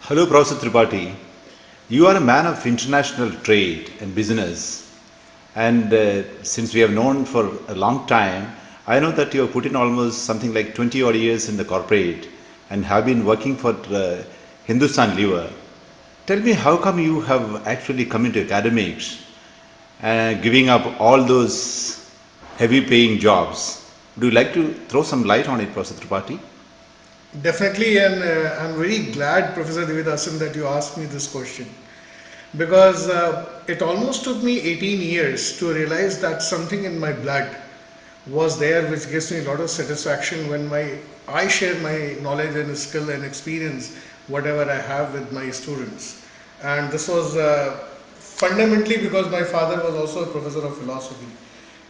Hello, Professor Tripathi. You are a man of international trade and business, and since we have known for a long time, I know that you have put in almost something like 20 odd years in the corporate and have been working for Hindustan Lever. Tell me, how come you have actually come into academics, giving up all those heavy paying jobs? Would you like to throw some light on it, Professor Tripathi? Definitely, and I'm very glad, Professor Devidasan, that you asked me this question because it almost took me 18 years to realize that something in my blood was there which gives me a lot of satisfaction when I share my knowledge and skill and experience, whatever I have with my students. And this was fundamentally because my father was also a professor of philosophy.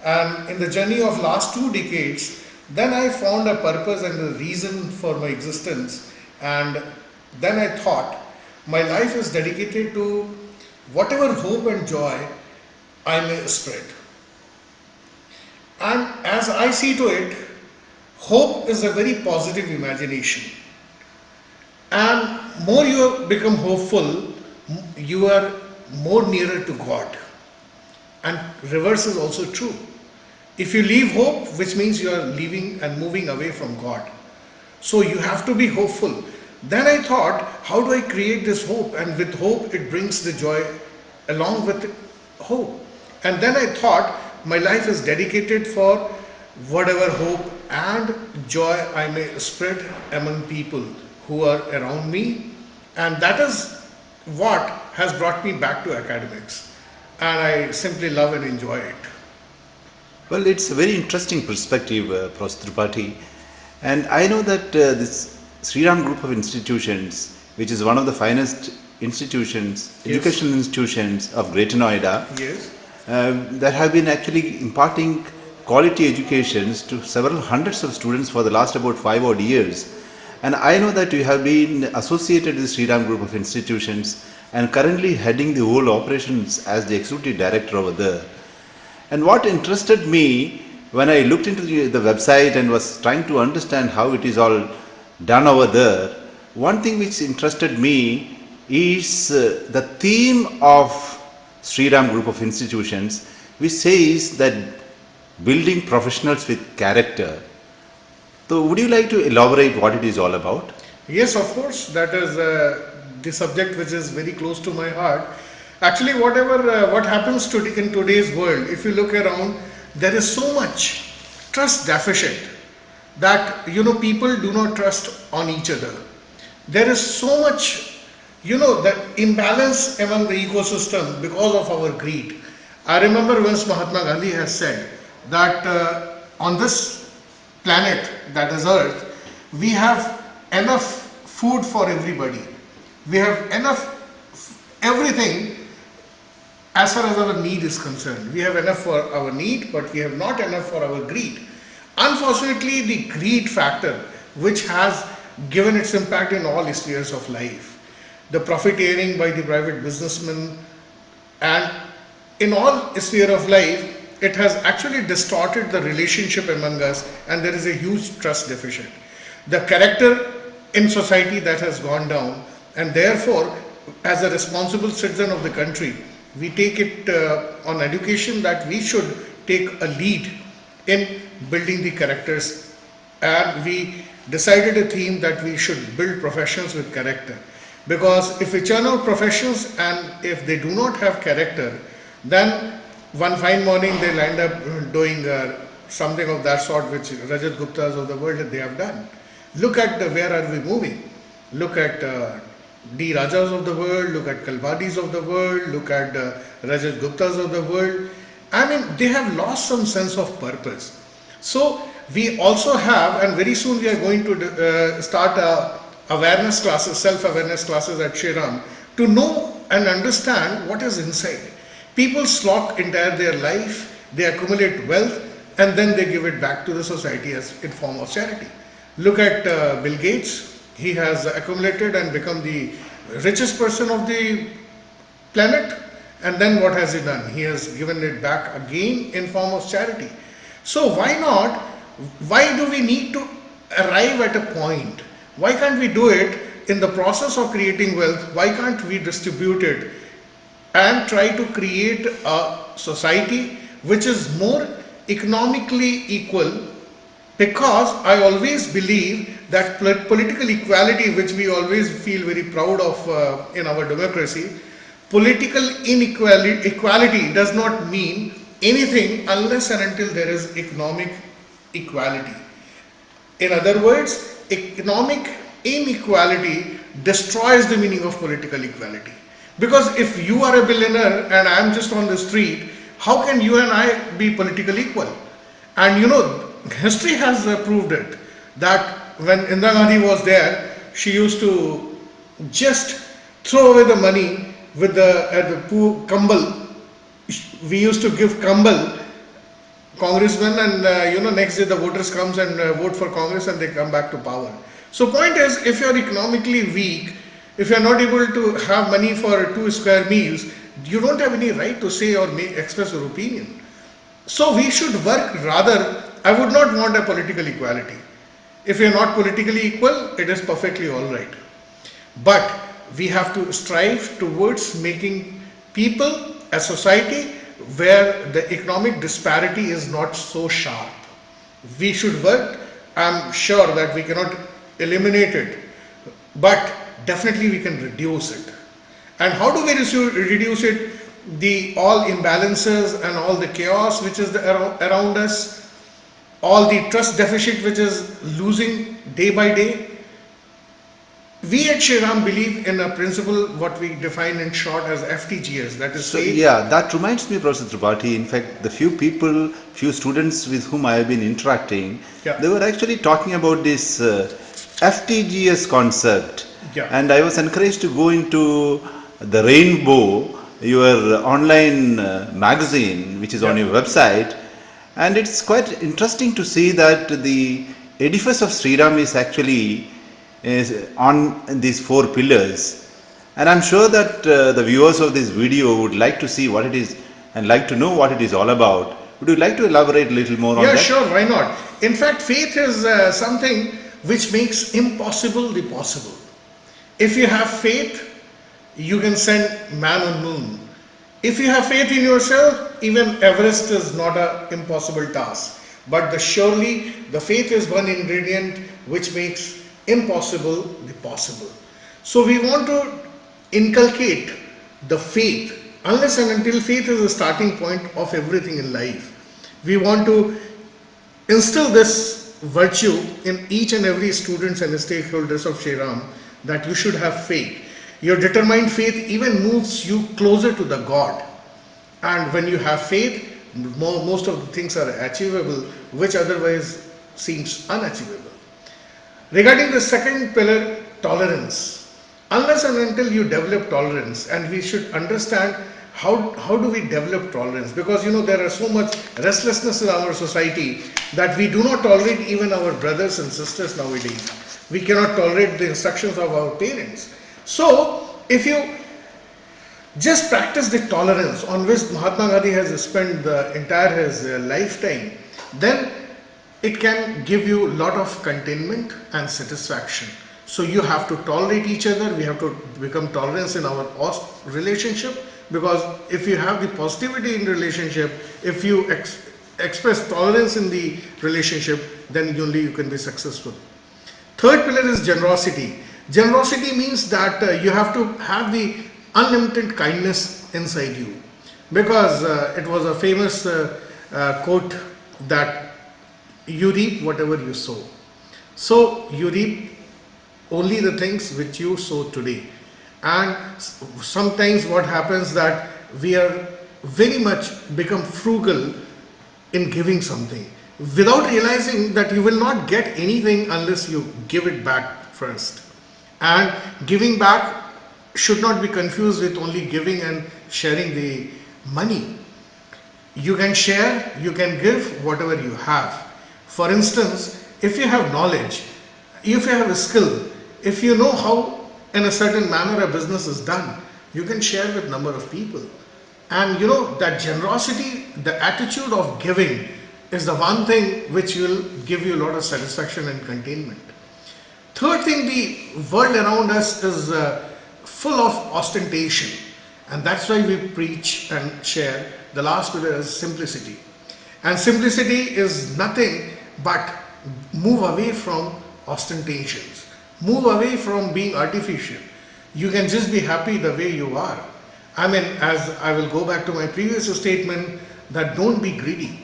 And in the journey of last 2 decades, then I found a purpose and a reason for my existence. And then I thought my life is dedicated to whatever hope and joy I may spread. And as I see to it, hope is a very positive imagination. And more you become hopeful, you are more nearer to God. And reverse is also true. If you leave hope, which means you are leaving and moving away from God. So you have to be hopeful. Then I thought, how do I create this hope? And with hope, it brings the joy along with hope. And then I thought, my life is dedicated for whatever hope and joy I may spread among people who are around me. And that is what has brought me back to academics. And I simply love and enjoy it. Well, it's a very interesting perspective, Professor Tripathi. And I know that this Sriram group of institutions, which is one of the finest institutions, Yes, educational institutions of Greater Noida, yes, that have been actually imparting quality educations to several hundreds of students for the last about 5 odd years. And I know that you have been associated with Sriram group of institutions and currently heading the whole operations as the executive director over there. And what interested me when I looked into the website and was trying to understand how it is all done over there, one thing which interested me is the theme of Sriram group of institutions, which says that building professionals with character. So, would you like to elaborate what it is all about? yes, of course. That is the subject which is very close to my heart. Actually, what happens today in today's world, if you look around, there is so much trust deficit that people do not trust on each other. There is so much that imbalance among the ecosystem because of our greed. I remember once Mahatma Gandhi has said that on this planet, that is Earth, we have enough food for everybody. We have enough everything as far as our need is concerned. We have enough for our need, but we have not enough for our greed. Unfortunately, the greed factor, which has given its impact in all spheres of life, the profiteering by the private businessmen, and in all sphere of life, it has actually distorted the relationship among us, and there is a huge trust deficit. The character in society that has gone down, and therefore, as a responsible citizen of the country, we take it on education that we should take a lead in building the characters, and we decided a theme that we should build professions with character, because if we churn out professions and if they do not have character, then one fine morning they'll end up doing something of that sort which Rajat Guptas of the world they have done. Look at where are we moving. Look at D. Rajas of the world, look at Kalbadis of the world, look at Rajat Guptas of the world. I mean, they have lost some sense of purpose. So we also have, and very soon we are going to start awareness classes, self-awareness classes at Sriram to know and understand what is inside. People slog entire their life, they accumulate wealth, and then they give it back to the society as in form of charity. Look at Bill Gates. He has accumulated and become the richest person of the planet. And then what has he done? He has given it back again in form of charity. So why not? Why do we need to arrive at a point? Why can't we do it in the process of creating wealth, why can't we distribute it and try to create a society which is more economically equal? Because I always believe that political equality, which we always feel very proud of in our democracy, political inequality equality does not mean anything unless and until there is economic equality. In other words, economic inequality destroys the meaning of political equality. Because if you are a billionaire and I am just on the street, how can you and I be politically equal? And history has proved it that when Indira Gandhi was there, she used to just throw away the money with the poor Kambal. We used to give Kambal congressmen, and next day the voters comes and vote for Congress and they come back to power. So point is, if you are economically weak, if you are not able to have money for 2 square meals, you don't have any right to say or express your opinion. So we should work rather. I would not want a political equality. If you are not politically equal, it is perfectly all right. But we have to strive towards making people a society where the economic disparity is not so sharp. We should work. I'm sure that we cannot eliminate it, but definitely we can reduce it. And how do we reduce it? The all imbalances and all the chaos which is around us, all the trust deficit which is losing day by day. We at Sriram believe in a principle what we define in short as FTGS, that is faith. Yeah, that reminds me, Professor Tripathi. In fact, the few students with whom I have been interacting, Yeah. they were actually talking about this FTGS concept. Yeah. And I was encouraged to go into the Rainbow, your online magazine, which is on Yeah. your website. And it's quite interesting to see that the edifice of Sriram is on these 4 pillars. And I'm sure that the viewers of this video would like to see what it is and like to know what it is all about. Would you like to elaborate a little more on Yeah, that? sure, why not? In fact, faith is something which makes impossible the possible. If you have faith, you can send man on moon. If you have faith in yourself, even Everest is not an impossible task. But surely the faith is one ingredient which makes impossible the possible. So we want to inculcate the faith. Unless and until faith is the starting point of everything in life, we want to instill this virtue in each and every students and stakeholders of Sriram, that you should have faith. Your determined faith even moves you closer to the God. And when you have faith, most of the things are achievable which otherwise seems unachievable. Regarding the second pillar, tolerance. Unless and until you develop tolerance, and we should understand how do we develop tolerance, because there are so much restlessness in our society that we do not tolerate even our brothers and sisters nowadays. We cannot tolerate the instructions of our parents. So if you just practice the tolerance on which Mahatma Gandhi has spent the entire his lifetime, then it can give you a lot of contentment and satisfaction. So you have to tolerate each other. We have to become tolerant in our relationship, because if you have the positivity in relationship, if you express tolerance in the relationship, then only you can be successful. Third pillar is generosity. Generosity means that you have to have the unlimited kindness inside you, because it was a famous quote that you reap whatever you sow. So you reap only the things which you sow today. And sometimes what happens that we are very much become frugal in giving something without realizing that you will not get anything unless you give it back first. And giving back should not be confused with only giving and sharing the money. You can share, you can give whatever you have. For instance, if you have knowledge, if you have a skill, if you know how in a certain manner a business is done, you can share with number of people. And that generosity, the attitude of giving is the one thing which will give you a lot of satisfaction and contentment. Third thing, the world around us is full of ostentation, and that's why we preach and share. The last pillar is simplicity, and simplicity is nothing but move away from ostentations, move away from being artificial. You can just be happy the way you are. I mean, as I will go back to my previous statement, that don't be greedy.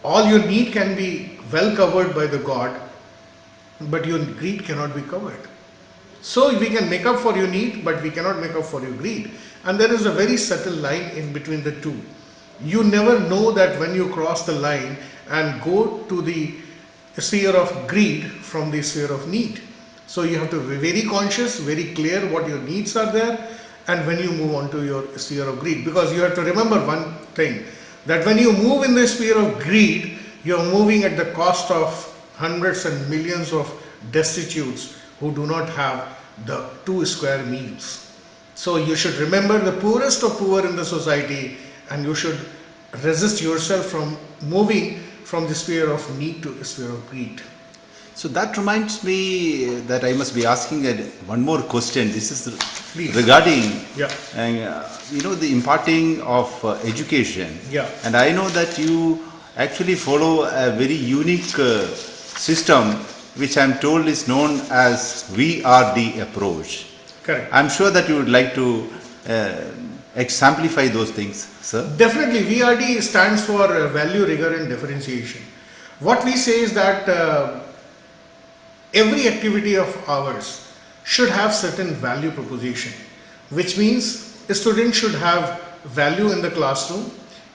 All your need can be well covered by the God, but your greed cannot be covered. So we can make up for your need, but we cannot make up for your greed. And there is a very subtle line in between the two. You never know that when you cross the line and go to the sphere of greed from the sphere of need. So you have to be very conscious, very clear what your needs are there, and when you move on to your sphere of greed. Because you have to remember one thing, that when you move in the sphere of greed, you are moving at the cost of hundreds and millions of destitutes who do not have the 2 square meals. So you should remember the poorest of poor in the society, and you should resist yourself from moving from the sphere of need to the sphere of greed. So that reminds me that I must be asking one more question. This is Please. regarding, Yeah. the imparting of education. Yeah. And I know that you actually follow a very unique system, which I'm told is known as VRD approach. Correct. I'm sure that you would like to exemplify those things, sir. Definitely, VRD stands for value, rigor, and differentiation. What we say is that every activity of ours should have certain value proposition, which means a student should have value in the classroom.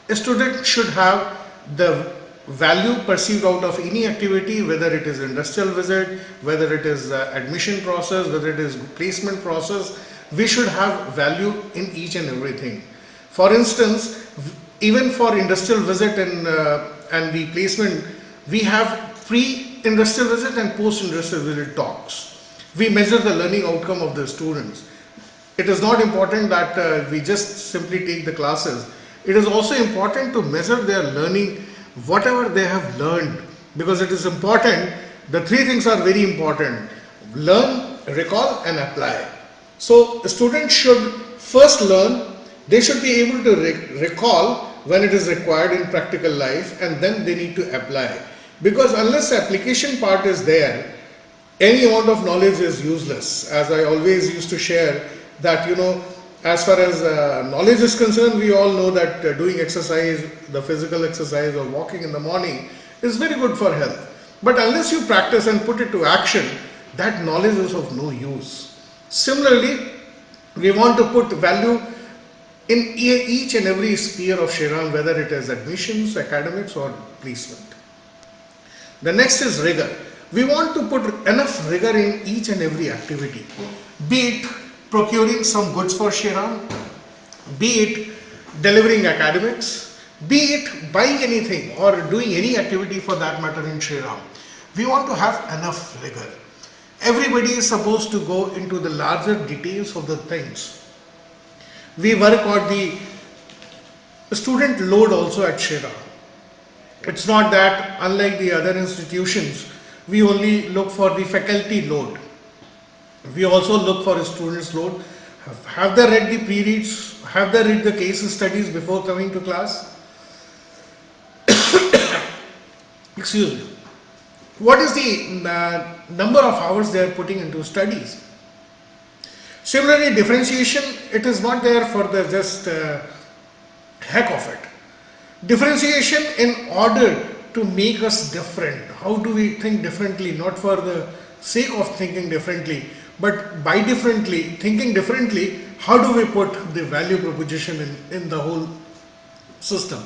A student should have the value perceived out of any activity, whether it is industrial visit, whether it is admission process, whether it is placement process. We should have value in each and everything. For instance, even for industrial visit and the placement, we have pre-industrial visit and post-industrial visit talks. We measure the learning outcome of the students. It is not important that we just simply take the classes. It is also important to measure their learning, whatever they have learned, because it is important. The 3 things are very important: learn, recall, and apply. So a student should first learn, they should be able to recall when it is required in practical life, and then they need to apply. Because unless the application part is there, any amount of knowledge is useless. As I always used to share that, as far as knowledge is concerned, we all know that doing exercise, the physical exercise or walking in the morning is very good for health. But unless you practice and put it to action, that knowledge is of no use. Similarly, we want to put value in each and every sphere of Sriram, whether it is admissions, academics, or placement. The next is rigor. We want to put enough rigor in each and every activity, be it procuring some goods for Sriram, be it delivering academics, be it buying anything or doing any activity for that matter in Sriram. We want to have enough rigor. Everybody is supposed to go into the larger details of the things. We work on the student load also at Sriram. It's not that, unlike the other institutions, we only look for the faculty load. We also look for a student's load. Have they read the pre-reads? Have they read the case studies before coming to class? Excuse me. What is the number of hours they are putting into studies? Similarly, differentiation, it is not there for the just heck of it. Differentiation in order to make us different. How do we think differently? Not for the sake of thinking differently, but by thinking differently, how do we put the value proposition in the whole system?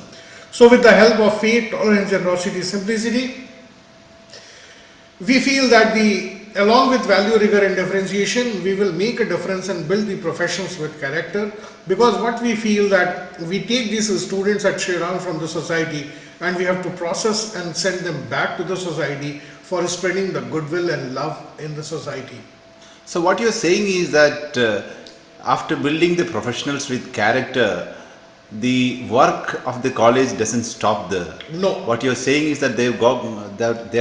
So with the help of faith, tolerance, generosity, simplicity, we feel that along with value, rigor and differentiation, we will make a difference and build the professions with character, because what we feel that we take these students at Sriram from the society and we have to process and send them back to the society for spreading the goodwill and love in the society. So what you're saying is that after building the professionals with character, the work of the college doesn't stop there. No. What you're saying is that they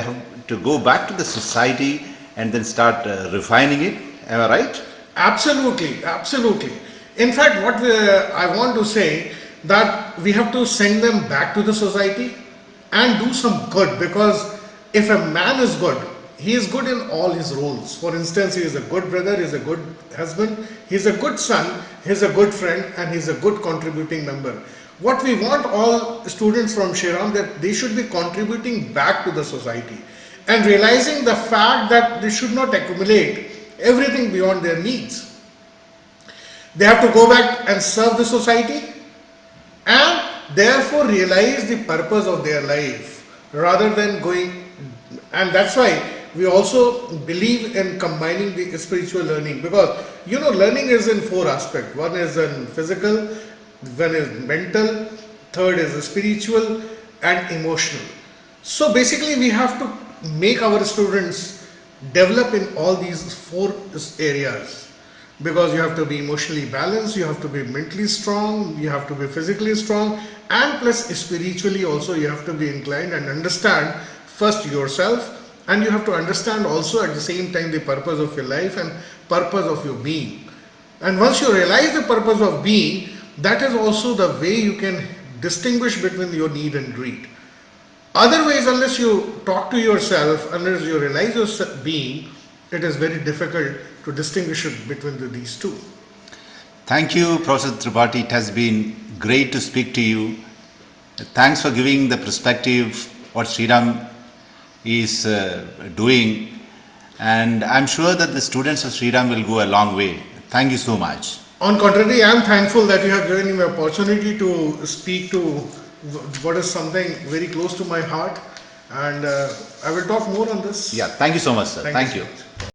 have to go back to the society and then start refining it. Am I right? Absolutely, absolutely. In fact, what I want to say that we have to send them back to the society and do some good, because if a man is good, he is good in all his roles. For instance, he is a good brother, he is a good husband, he is a good son, he is a good friend, and he is a good contributing member. What we want all students from Sriram, that they should be contributing back to the society and realizing the fact that they should not accumulate everything beyond their needs. They have to go back and serve the society and therefore realize the purpose of their life rather than going. And that's why we also believe in combining the spiritual learning, because learning is in four aspects. One is in physical, one is mental, third is spiritual, and emotional. So basically we have to make our students develop in all these four areas, because you have to be emotionally balanced, you have to be mentally strong, you have to be physically strong, and plus spiritually also you have to be inclined and understand first yourself, and you have to understand also at the same time the purpose of your life and purpose of your being. And once you realize the purpose of being, that is also the way you can distinguish between your need and greed. Otherwise, unless you talk to yourself, unless you realize your being, it is very difficult to distinguish between these two. Thank you, Professor Tripathi. It has been great to speak to you. Thanks for giving the perspective what Sriram is doing, and I'm sure that the students of Sriram will go a long way. Thank you so much. On contrary, I am thankful that you have given me an opportunity to speak to what is something very close to my heart, and I will talk more on this. Yeah, thank you so much, sir. Thank you you. so much.